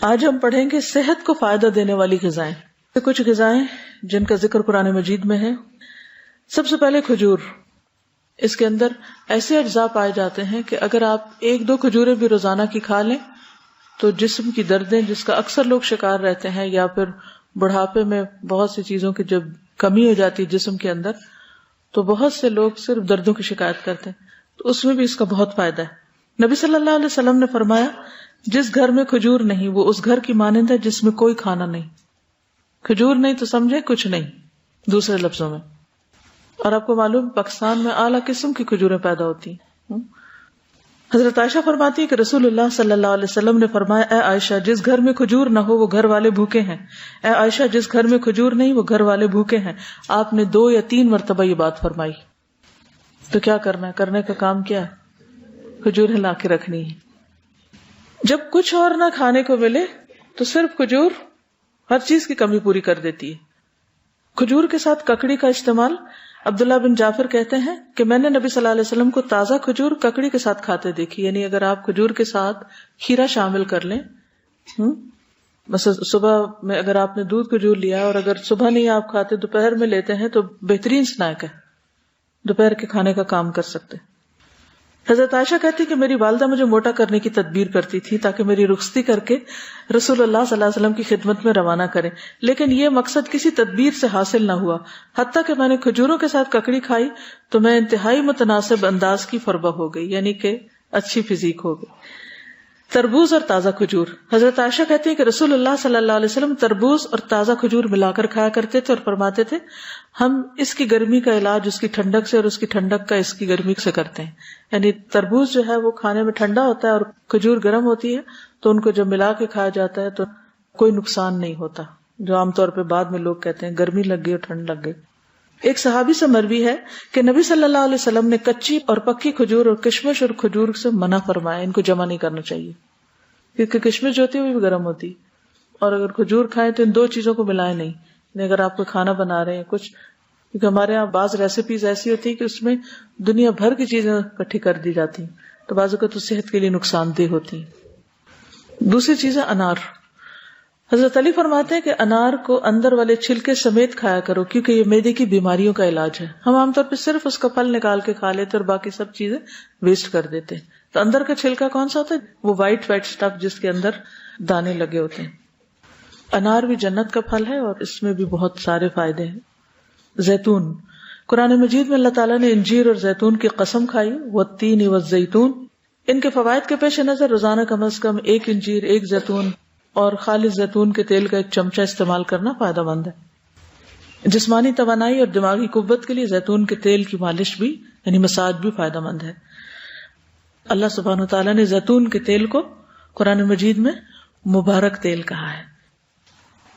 آج ہم پڑھیں گے صحت کو فائدہ دینے والی غذائیں. کچھ غذائیں جن کا ذکر قرآن مجید میں ہے. سب سے پہلے کھجور. اس کے اندر ایسے اجزاء پائے جاتے ہیں کہ اگر آپ 1-2 کھجوریں بھی روزانہ کی کھا لیں تو جسم کی دردیں جس کا اکثر لوگ شکار رہتے ہیں، یا پھر بڑھاپے میں بہت سی چیزوں کی جب کمی ہو جاتی ہے جسم کے اندر، تو بہت سے لوگ صرف دردوں کی شکایت کرتے ہیں، تو اس میں بھی اس کا بہت فائدہ ہے. نبی صلی اللہ علیہ وسلم نے فرمایا جس گھر میں کھجور نہیں وہ اس گھر کی مانند ہے جس میں کوئی کھانا نہیں. کھجور نہیں تو سمجھے کچھ نہیں دوسرے لفظوں میں. اور آپ کو معلوم پاکستان میں اعلیٰ قسم کی کھجوریں پیدا ہوتی ہیں. حضرت عائشہ فرماتی ہے کہ رسول اللہ صلی اللہ علیہ وسلم نے فرمایا اے عائشہ جس گھر میں کھجور نہ ہو وہ گھر والے بھوکے ہیں. اے عائشہ جس گھر میں کھجور نہیں وہ گھر والے بھوکے ہیں. آپ نے 2 یا 3 مرتبہ یہ بات فرمائی. تو کیا کرنا ہے؟ کرنے کا کام کیا ہے؟ کھجور لا کے رکھنی ہے. جب کچھ اور نہ کھانے کو ملے تو صرف کھجور ہر چیز کی کمی پوری کر دیتی ہے. کھجور کے ساتھ ککڑی کا استعمال. عبداللہ بن جعفر کہتے ہیں کہ میں نے نبی صلی اللہ علیہ وسلم کو تازہ کھجور ککڑی کے ساتھ کھاتے دیکھی. یعنی اگر آپ کھجور کے ساتھ کھیرا شامل کر لیں، مثلا صبح میں اگر آپ نے دودھ کھجور لیا اور اگر صبح نہیں آپ کھاتے دوپہر میں لیتے ہیں تو بہترین سنیک ہے، دوپہر کے کھانے کا کام کر سکتے. حضرت عائشہ کہتی کہ میری والدہ مجھے موٹا کرنے کی تدبیر کرتی تھی تاکہ میری رخصتی کر کے رسول اللہ صلی اللہ علیہ وسلم کی خدمت میں روانہ کریں، لیکن یہ مقصد کسی تدبیر سے حاصل نہ ہوا. حتیٰ کہ میں نے کھجوروں کے ساتھ ککڑی کھائی تو میں انتہائی متناسب انداز کی فربہ ہو گئی، یعنی کہ اچھی فزیک ہو گئی. تربوز اور تازہ کھجور. حضرت عائشہ کہتی ہے کہ رسول اللہ صلی اللہ علیہ وسلم تربوز اور تازہ کھجور ملا کر کھایا کرتے تھے اور فرماتے تھے ہم اس کی گرمی کا علاج اس کی ٹھنڈک سے اور اس کی ٹھنڈک کا اس کی گرمی سے کرتے ہیں. یعنی تربوز جو ہے وہ کھانے میں ٹھنڈا ہوتا ہے اور کھجور گرم ہوتی ہے، تو ان کو جب ملا کے کھایا جاتا ہے تو کوئی نقصان نہیں ہوتا، جو عام طور پہ بعد میں لوگ کہتے ہیں گرمی لگ گئی اور ٹھنڈ لگ گئی. ایک صحابی سے مروی ہے کہ نبی صلی اللہ علیہ وسلم نے کچی اور پکی کھجور اور کشمش اور کھجور سے منع فرمایا، ان کو جمع نہیں کرنا چاہیے کیونکہ کشمش جو ہوتی ہے وہ بھی گرم ہوتی، اور اگر کھجور کھائیں تو ان 2 چیزوں کو ملائیں نہیں. اگر آپ کو کھانا بنا رہے ہیں کچھ، کیونکہ ہمارے یہاں بعض ریسیپیز ایسی ہوتی ہے کہ اس میں دنیا بھر کی چیزیں اکٹھی کر دی جاتی ہیں، تو بعض اوقات تو صحت کے لیے نقصان دہ ہوتی ہیں. دوسری چیز ہے انار. حضرت علی فرماتے ہیں کہ انار کو اندر والے چھلکے سمیت کھایا کرو کیونکہ یہ معدے کی بیماریوں کا علاج ہے. ہم عام طور پہ صرف اس کا پھل نکال کے کھا لیتے اور باقی سب چیزیں ویسٹ کر دیتے ہیں. تو اندر کا چھلکا کون سا ہوتا ہے؟ وہ وائٹ اسٹف جس کے اندر دانے لگے ہوتے ہیں. انار بھی جنت کا پھل ہے اور اس میں بھی بہت سارے فائدے ہیں. زیتون. قرآن مجید میں اللہ تعالیٰ نے انجیر اور زیتون کی قسم کھائی، والتین والزیتون. ان کے فوائد کے پیش نظر روزانہ کم از کم 1 انجیر، 1 زیتون اور خالص زیتون کے تیل کا 1 چمچہ استعمال کرنا فائدہ مند ہے. جسمانی توانائی اور دماغی قوت کے لیے زیتون کے تیل کی مالش بھی یعنی مساج بھی فائدہ مند ہے. اللہ سبحانہ وتعالیٰ نے زیتون کے تیل کو قرآن مجید میں مبارک تیل کہا ہے.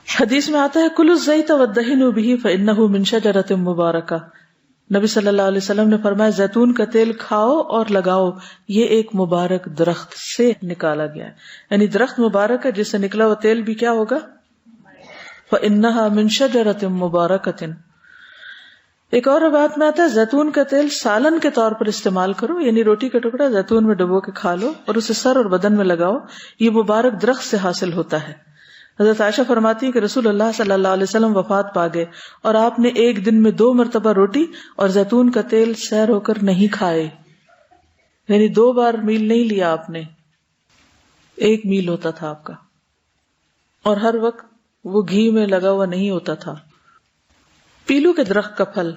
حدیث میں آتا ہے کلوا الزیت وادہنوا بہ فانہ من شجرۃ مبارکہ. نبی صلی اللہ علیہ وسلم نے فرمایا زیتون کا تیل کھاؤ اور لگاؤ، یہ ایک مبارک درخت سے نکالا گیا ہے. یعنی درخت مبارک ہے جس سے نکلا ہوا تیل بھی کیا ہوگا؟ فانہا من شجرۃ مبارکۃ. ایک اور روایت میں آتا ہے زیتون کا تیل سالن کے طور پر استعمال کرو، یعنی روٹی کا ٹکڑا زیتون میں ڈبو کے کھا لو اور اسے سر اور بدن میں لگاؤ، یہ مبارک درخت سے حاصل ہوتا ہے. حضرت عائشہ فرماتی ہے کہ رسول اللہ صلی اللہ علیہ وسلم وفات پا گئے اور آپ نے ایک دن میں 2 مرتبہ روٹی اور زیتون کا تیل سیر ہو کر نہیں کھائے. یعنی 2 بار میل نہیں لیا آپ نے، 1 میل ہوتا تھا آپ کا، اور ہر وقت وہ گھی میں لگا ہوا نہیں ہوتا تھا. پیلو کے درخت کا پھل.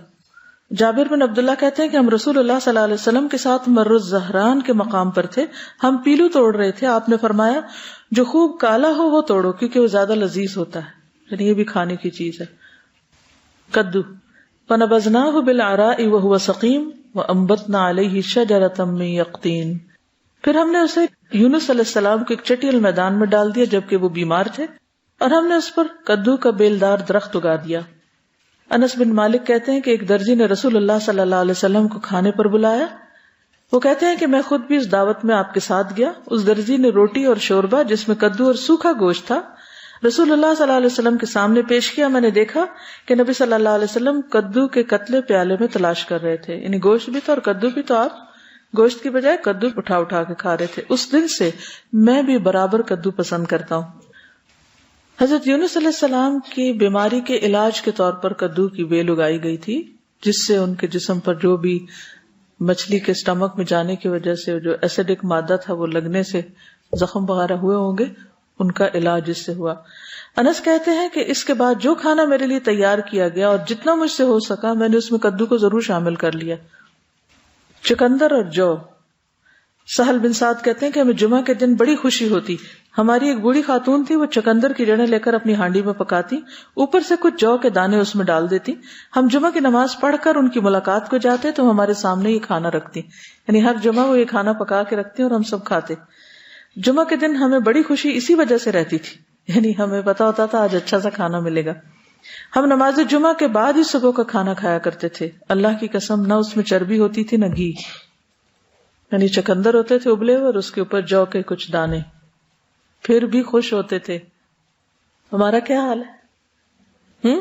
جابر بن عبداللہ کہتے ہیں کہ ہم رسول اللہ صلی اللہ علیہ وسلم کے ساتھ مر الزہران کے مقام پر تھے، ہم پیلو توڑ رہے تھے. آپ نے فرمایا جو خوب کالا ہو وہ توڑو کیونکہ وہ زیادہ لذیذ ہوتا ہے، یعنی یہ بھی کھانے کی چیز ہے. کدو. فنبذناہ بالعراء وهو سقیم وانبتنا علیہ شجرۃ من یقطین. پھر ہم نے اسے یونس علیہ السلام کو ایک چٹیل میدان میں ڈال دیا جبکہ وہ بیمار تھے، اور ہم نے اس پر کدو کا بیلدار درخت اگا دیا. انس بن مالک کہتے ہیں کہ ایک درزی نے رسول اللہ صلی اللہ علیہ وسلم کو کھانے پر بلایا. وہ کہتے ہیں کہ میں خود بھی اس دعوت میں آپ کے ساتھ گیا. اس درزی نے روٹی اور شوربہ جس میں کدو اور سوکھا گوشت تھا رسول اللہ صلی اللہ علیہ وسلم کے سامنے پیش کیا. میں نے دیکھا کہ نبی صلی اللہ علیہ وسلم کدو کے قتلے پیالے میں تلاش کر رہے تھے، یعنی گوشت بھی تھا اور کدو بھی، تو آپ گوشت کی بجائے کدو اٹھا اٹھا کے کھا رہے تھے. اس دن سے میں بھی برابر کدو پسند کرتا ہوں. حضرت یونس علیہ السلام کی بیماری کے علاج کے طور پر کدو کی بیل اگائی گئی تھی، جس سے ان کے جسم پر جو بھی مچھلی کے اسٹمک میں جانے کی وجہ سے جو ایسیڈک مادہ تھا وہ لگنے سے زخم وغیرہ ہوئے ہوں گے، ان کا علاج اس سے ہوا۔ انس کہتے ہیں کہ اس کے بعد جو کھانا میرے لیے تیار کیا گیا اور جتنا مجھ سے ہو سکا میں نے اس میں کدو کو ضرور شامل کر لیا۔ چقندر اور جو۔ سہل بن سعد کہتے ہیں کہ ہمیں جمعہ کے دن بڑی خوشی ہوتی، ہماری ایک بوڑھی خاتون تھی، وہ چقندر کی جڑیں لے کر اپنی ہانڈی میں پکاتی، اوپر سے کچھ جو کے دانے اس میں ڈال دیتی، ہم جمعہ کی نماز پڑھ کر ان کی ملاقات کو جاتے تو ہمارے سامنے یہ کھانا رکھتی، یعنی ہر جمعہ وہ یہ کھانا پکا کے رکھتی اور ہم سب کھاتے۔ جمعہ کے دن ہمیں بڑی خوشی اسی وجہ سے رہتی تھی، یعنی ہمیں پتا ہوتا تھا آج اچھا سا کھانا ملے گا۔ ہم نماز جمعہ کے بعد ہی صبح کا کھانا کھایا کرتے تھے، اللہ کی قسم نہ اس میں چربی ہوتی تھی نہ گھی، یعنی چقندر ہوتے تھے ابلے اور اس کے اوپر جو کے کچھ دانے، پھر بھی خوش ہوتے تھے۔ ہمارا کیا حال ہے؟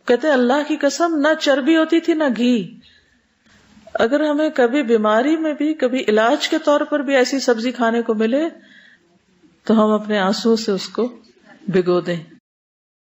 کہتے اللہ کی قسم نہ چربی ہوتی تھی نہ گھی۔ اگر ہمیں کبھی بیماری میں بھی کبھی علاج کے طور پر بھی ایسی سبزی کھانے کو ملے تو ہم اپنے آنسو سے اس کو بھگو دیں